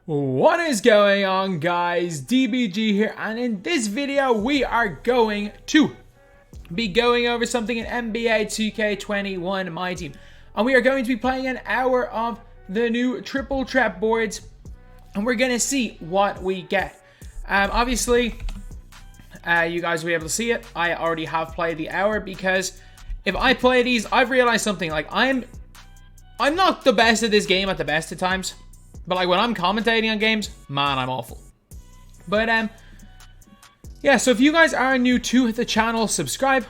What is going on, guys? DBG here, and in this video we are going to be going over something in NBA 2K21 My Team, and we are going to be playing an hour of the new triple trap boards, and we're gonna see what we get. Obviously, you guys will be able to see it. I already have played the hour because if I play these, I've realized something. Like I'm not the best at this game at the best of times. But like when I'm commentating on games, man, I'm awful. But yeah, so if you guys are new to the channel, subscribe.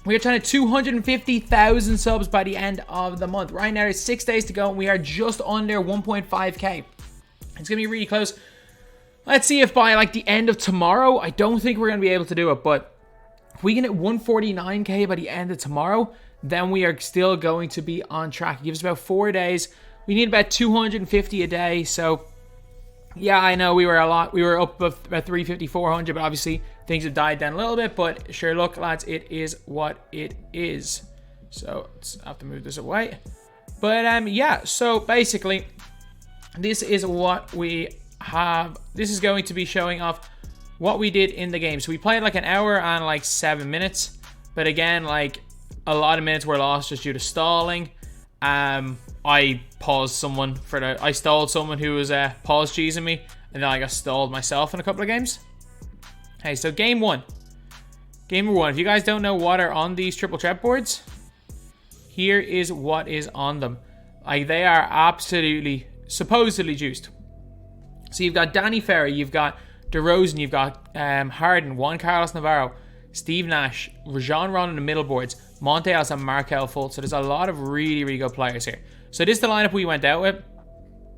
We are trying to 250,000 subs by the end of the month. Right now, there's 6 days to go, and we are just under 1.5k. It's gonna be really close. Let's see if by like the end of tomorrow, I don't think we're gonna be able to do it, but if we can hit 149k by the end of tomorrow, then we are still going to be on track. It gives us about 4 days. We need about 250 a day, so yeah, I know we were up about 350, 400, but obviously things have died down a little bit. But sure, look, lads, it is what it is. So let's have to move this away. But yeah, so basically, this is what we have. This is going to be showing off what we did in the game. So we played like an hour and like 7 minutes, but again, like a lot of minutes were lost just due to stalling. I paused someone I stalled someone who was pause cheesing me, and then I got stalled myself in a couple of games. Hey, so game one. Game number one. If you guys don't know what are on these triple trap boards, here is what is on them. Like, they are absolutely, supposedly juiced. So you've got Danny Ferry, you've got DeRozan, you've got Harden, Juan Carlos Navarro, Steve Nash, Rajon Rondo in the middle boards, Monte Ellis and Markelle Fultz. So there's a lot of really, really good players here. So this is the lineup we went out with.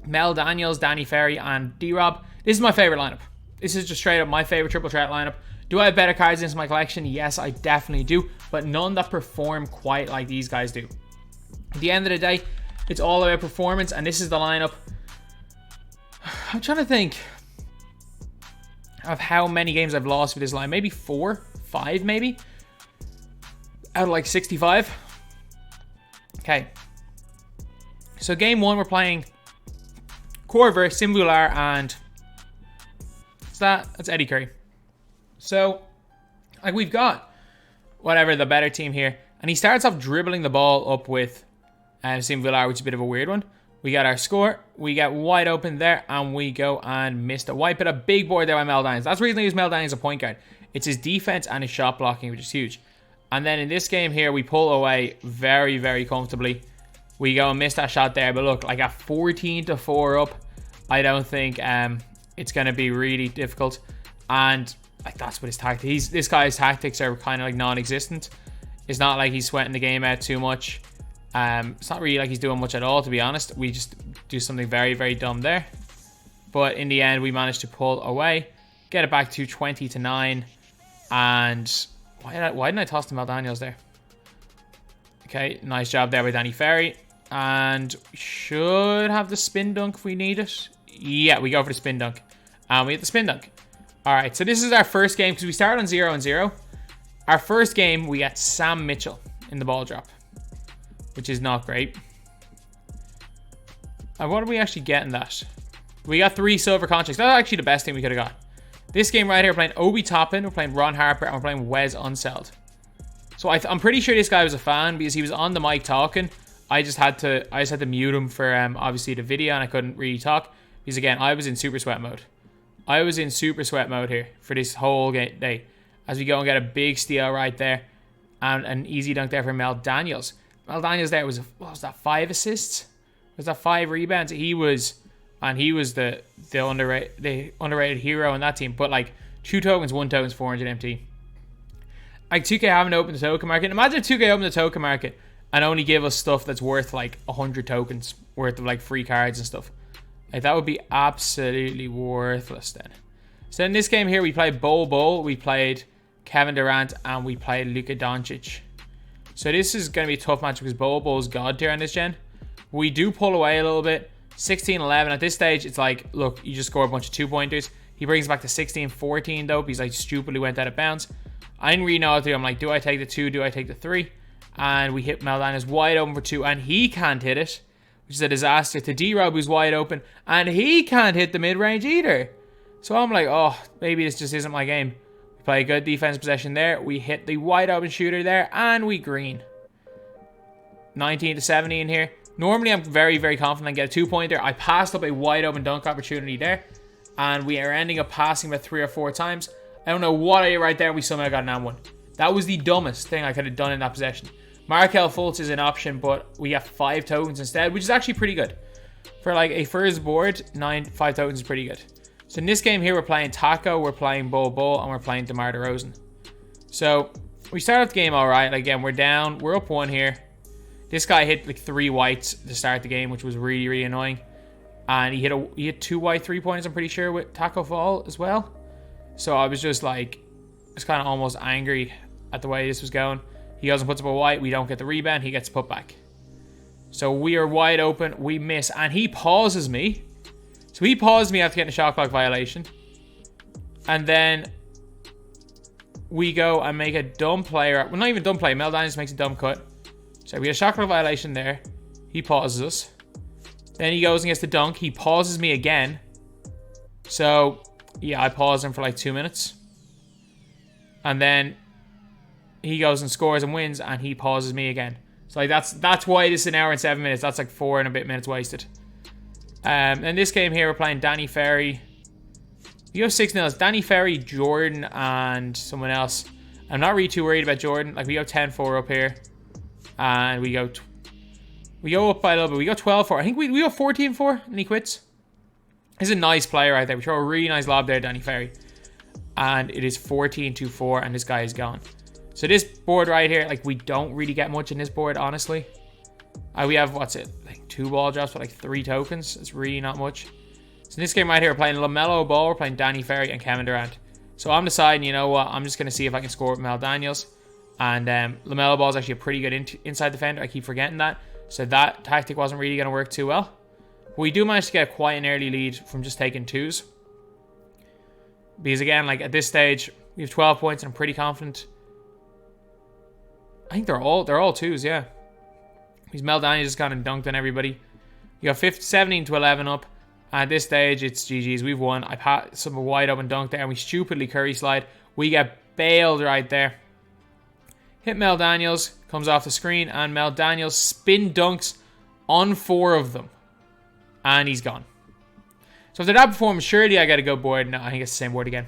Mel Daniels, Danny Ferry, and D-Rob. This is my favorite lineup. This is just straight up my favorite triple threat lineup. Do I have better cards in my collection? Yes, I definitely do. But none that perform quite like these guys do. At the end of the day, it's all about performance. And this is the lineup. I'm trying to think of how many games I've lost with this line. Maybe 4, 5 maybe. Out of like 65. Okay. So game one, we're playing Korver, Simvular, and that's Eddie Curry. So, like, we've got whatever the better team here, and he starts off dribbling the ball up with Simvular, which is a bit of a weird one. We got our score, we get wide open there, and we go and missed a wipe. But a big board there by Mel Daniels. That's the reason I use Mel Daniels as a point guard. It's his defense and his shot blocking, which is huge. And then in this game here, we pull away very, very comfortably. We go and miss that shot there. But look, like at 14-4 up, I don't think it's going to be really difficult. And like that's what his tactics. This guy's tactics are kind of like non-existent. It's not like he's sweating the game out too much. It's not really like he's doing much at all, to be honest. We just do something very, very dumb there. But in the end, we managed to pull away, get it back to 20-9, and why didn't I toss to Mel Daniels there? Okay, nice job there by Danny Ferry. And we should have the spin dunk if we need it. Yeah, we go for the spin dunk. And we hit the spin dunk. Alright, so this is our first game because we started on 0-0. Our first game, we got Sam Mitchell in the ball drop, which is not great. And what did we actually get in that? We got 3 silver contracts. That's actually the best thing we could have got. This game right here, we're playing Obi Toppin, we're playing Ron Harper, and we're playing Wes Unseld. So I'm pretty sure this guy was a fan because he was on the mic talking. I just had to mute him for obviously the video, and I couldn't really talk because again I was in super sweat mode. I was in super sweat mode here for this whole day as we go and get a big steal right there and an easy dunk there for Mel Daniels. Mel Daniels there was what was that, 5 assists? Was that 5 rebounds? He was the underrated hero in that team. But like 2 tokens, 1 tokens, 400 MT. Like 2K haven't opened the token market. Imagine if 2K opened the token market and only give us stuff that's worth like 100 tokens worth of like free cards and stuff. Like that would be absolutely worthless then. So in this game here, we played Bol, we played Kevin Durant, and we played Luka Doncic. So this is going to be a tough match because Bol is god tier on this gen. We do pull away a little bit. 16-11. At this stage, it's like, look, you just score a bunch of 2-pointers. He brings it back to 16-14 though because I stupidly went out of bounds. I didn't really know what to do. I'm like, do I take the 2? Do I take the 3? And we hit Mel Daniels wide open for 2, and he can't hit it. which is a disaster, to D-Rob, who's wide open, and he can't hit the mid-range either. So I'm like, oh, maybe this just isn't my game. We play a good defense possession there. We hit the wide open shooter there, and we green. 19 to 17 here. Normally, I'm very, very confident I can get a 2-pointer. I passed up a wide open dunk opportunity there, and we are ending up passing about 3 or 4 times. I don't know what I did right there. We somehow got an and one. That was the dumbest thing I could have done in that possession. Markel Fultz is an option, but we have 5 tokens instead, which is actually pretty good. For like a first board, 5 tokens is pretty good. So in this game here, we're playing Taco, we're playing Bull, and we're playing DeMar DeRozan. So we start off the game all right. Again, we're down. We're up 1 here. This guy hit like 3 whites to start the game, which was really, really annoying. And he hit 2 white 3-pointers, I'm pretty sure, with Taco Fall as well. So I was just like, kind of almost angry at the way this was going. He goes and puts up a white. We don't get the rebound. He gets put back. So we are wide open. We miss. And he pauses me. So he paused me after getting a shot clock violation. And then we go and make a dumb play. Well, not even dumb play. Mel Daniels makes a dumb cut. So we had a shot clock violation there. He pauses us. Then he goes and gets the dunk. He pauses me again. So, yeah, I paused him for like 2 minutes. And then he goes and scores and wins, and he pauses me again. So like that's why this is an hour and 7 minutes. That's like 4 and a bit minutes wasted. In this game here, we're playing Danny Ferry. You have 6-0. It's Danny Ferry, Jordan, and someone else. I'm not really too worried about Jordan. Like, we go 10-4 up here. And we go up by a little bit. We go 12-4. I think we go 14-4, and he quits. He's a nice player right there. We throw a really nice lob there, Danny Ferry. And it is 14-4, and this guy is gone. So this board right here, like, we don't really get much in this board, honestly. We have, what's it, like 2 ball drops, but like 3 tokens. It's really not much. So in this game right here, we're playing LaMelo Ball, we're playing Danny Ferry, and Kevin Durant. So I'm deciding, you know what, I'm just going to see if I can score with Mel Daniels. And LaMelo Ball is actually a pretty good inside defender. I keep forgetting that. So that tactic wasn't really going to work too well. But we do manage to get quite an early lead from just taking 2s. Because again, like at this stage, we have 12 points and I'm pretty confident. I think they're all 2s, yeah. Because Mel Daniels just gone and dunked on everybody. You got 17-11 up. At this stage, it's GG's. We've won. I passed some wide open dunk there, and we stupidly curry slide. We get bailed right there. Hit Mel Daniels, comes off the screen, and Mel Daniels spin dunks on 4 of them. And he's gone. So after that performance, surely I got a good board. No, I think it's the same board again.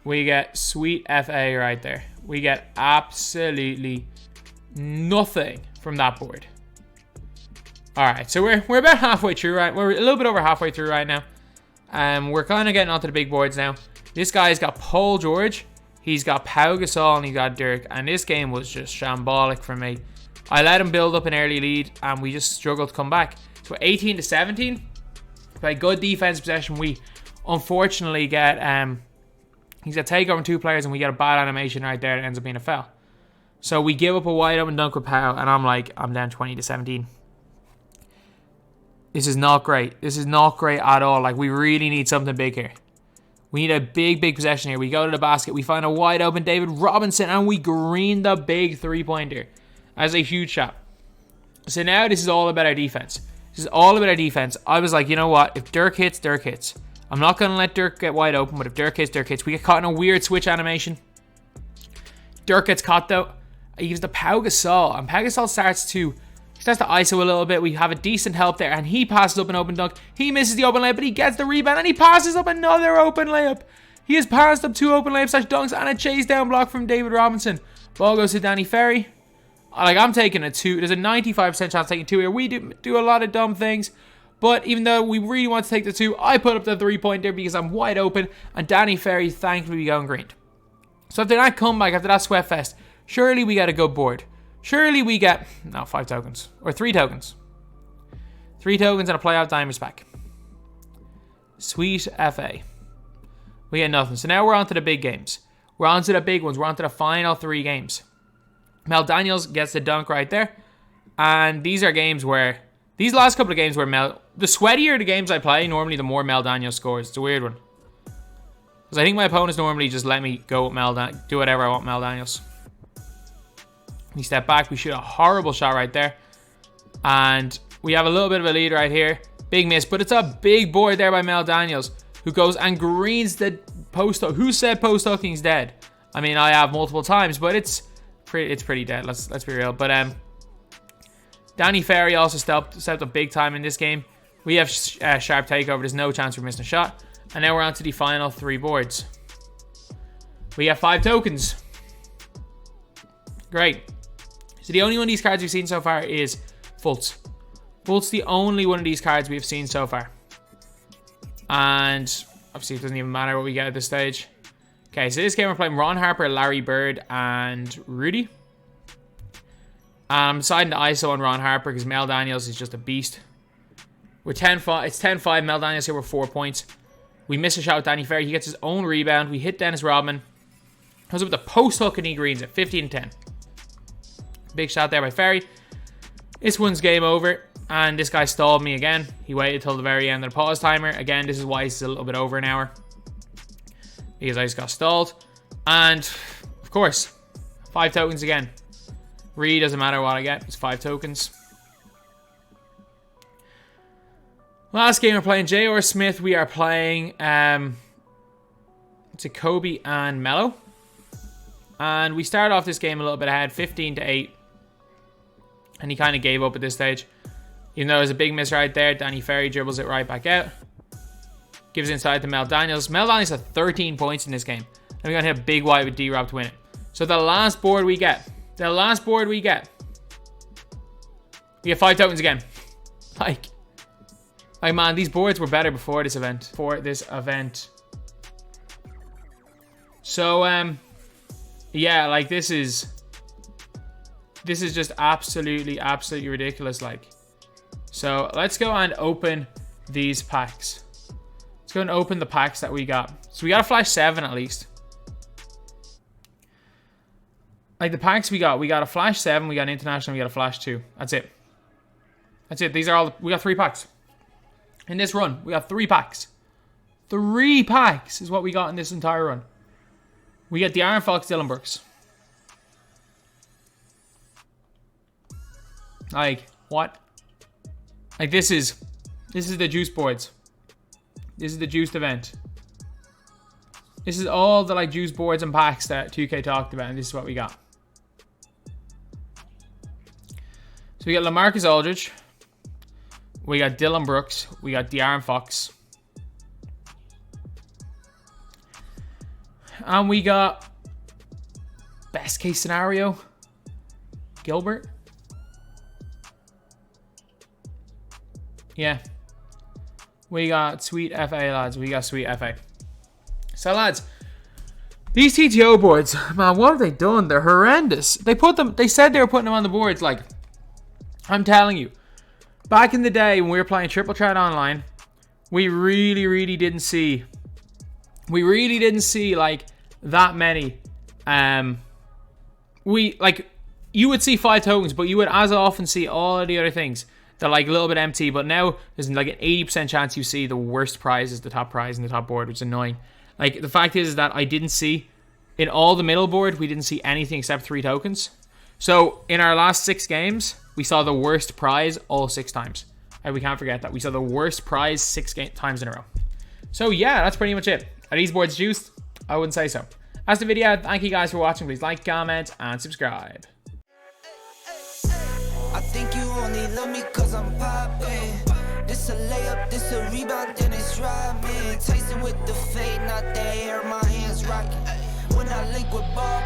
We get sweet FA right there. We get absolutely nothing from that board. Alright, so we're about halfway through, right? We're a little bit over halfway through right now. We're kind of getting onto the big boards now. This guy's got Paul George. He's got Pau Gasol and he's got Dirk. And this game was just shambolic for me. I let him build up an early lead and we just struggled to come back. So 18-17. By good defense possession, we unfortunately get he's got takeover on 2 players and we get a bad animation right there that ends up being a foul. So we give up a wide open dunk with Pau and I'm like, I'm down 20-17. This is not great. This is not great at all. Like, we really need something big here. We need a big possession here. We go to the basket. We find a wide open David Robinson and we green the big 3-pointer. That's a huge shot. So now this is all about our defense. This is all about our defense. I was like, you know what? If Dirk hits, Dirk hits. I'm not going to let Dirk get wide open, but if Dirk hits, Dirk hits. We get caught in a weird switch animation. Dirk gets caught, though. He gives the Pau Gasol, and Pau Gasol starts to ISO a little bit. We have a decent help there, and he passes up an open dunk. He misses the open layup, but he gets the rebound, and he passes up another open layup. He has passed up 2 open layups / dunks, and a chase down block from David Robinson. Ball goes to Danny Ferry. Like, I'm taking a 2. There's a 95% chance taking 2 here. We do a lot of dumb things. But even though we really want to take the 2, I put up the 3-pointer because I'm wide open. And Danny Ferry thankfully going green. So after that comeback, after that sweat fest, surely we get a good board. Surely we get, 5 tokens. Or 3 tokens. 3 tokens and a playoff diamonds pack. Sweet FA. We get nothing. So now we're on to the big games. We're on to the big ones. We're on to the final 3 games. Mel Daniels gets the dunk right there. And these are games where... These last couple of games where the sweatier the games I play, normally the more Mel Daniels scores. It's a weird one. Because I think my opponents normally just let me go with do whatever I want Mel Daniels. We step back. We shoot a horrible shot right there. And We have a little bit of a lead right here. Big miss, but it's a big board there by Mel Daniels, who goes and greens the post hook. Who said post hooking's dead? I mean, I have multiple times, but it's pretty dead. Let's be real. But Danny Ferry also stepped up big time in this game. We have sharp takeover. There's no chance we're missing a shot. And now we're on to the final 3 boards. We have 5 tokens. Great. So the only one of these cards we've seen so far is Fultz. Fult's the only one of these cards we've seen so far. And obviously it doesn't even matter what we get at this stage. Okay, so this game we're playing Ron Harper, Larry Bird, and Rudy. I'm deciding to ISO on Ron Harper because Mel Daniels is just a beast. We're 10-5. It's 10-5. Mel Daniels here with 4 points. We miss a shot with Danny Ferry. He gets his own rebound. We hit Dennis Rodman. Comes up with the post hook and he greens it. 15-10. Big shot there by Ferry. This one's game over. And this guy stalled me again. He waited till the very end of the pause timer. Again, this is why it's a little bit over an hour. Because I just got stalled. And, of course, 5 tokens again. Really doesn't matter what I get. It's 5 tokens. Last game we're playing J.R. Smith. We are playing Kobe and Mello. And we started off this game a little bit ahead. 15-8. And he kind of gave up at this stage. Even though there's a big miss right there, Danny Ferry dribbles it right back out. Gives inside to Mel Daniels. Mel Daniels had 13 points in this game. And we're going to hit a big white with D-Rob to win it. So the last board we get. We get 5 tokens again. Like man, these boards were better before this event. So, yeah, like this is just absolutely ridiculous, like. So let's go and open these packs. Let's go and open the packs that we got. So we got a flash 7 at least. Like the packs we got a flash 7, we got an international, we got a flash 2. That's it. These are all, we got 3 packs. In this run, we got 3 packs. 3 packs is what we got in this entire run. We get the Aaron Fox, Dylan Brooks. Like, what? Like, this is the juice boards. This is the juiced event. This is all the, like, juice boards and packs that 2K talked about, and this is what we got. So we got LaMarcus Aldridge. We got Dylan Brooks. We got De'Aaron Fox. And we got, best case scenario, Gilbert. Yeah. We got sweet FA, lads. We got sweet FA. So, lads, these TTO boards, man, what have they done? They're horrendous. They said they were putting them on the boards. Like, I'm telling you, back in the day when we were playing Triple Threat Online, we really didn't see like that many. You would see 5 tokens, but you would as often see all of the other things. They're like a little bit empty, but now there's like an 80% chance you see the worst prize is the top prize in the top board, which is annoying. Like, the fact is that I didn't see, in all the middle board, we didn't see anything except 3 tokens. So, in our last 6 games, we saw the worst prize all 6 times. And we can't forget that. We saw the worst prize 6 times in a row. So, yeah, that's pretty much it. Are these boards juiced? I wouldn't say so. That's the video. Thank you guys for watching. Please like, comment, and subscribe. I think you only love me cause I'm poppin'. This a layup, this a rebound, then it's robbing. Tyson with the fade, not the hair, my hands rockin'. When I link with ball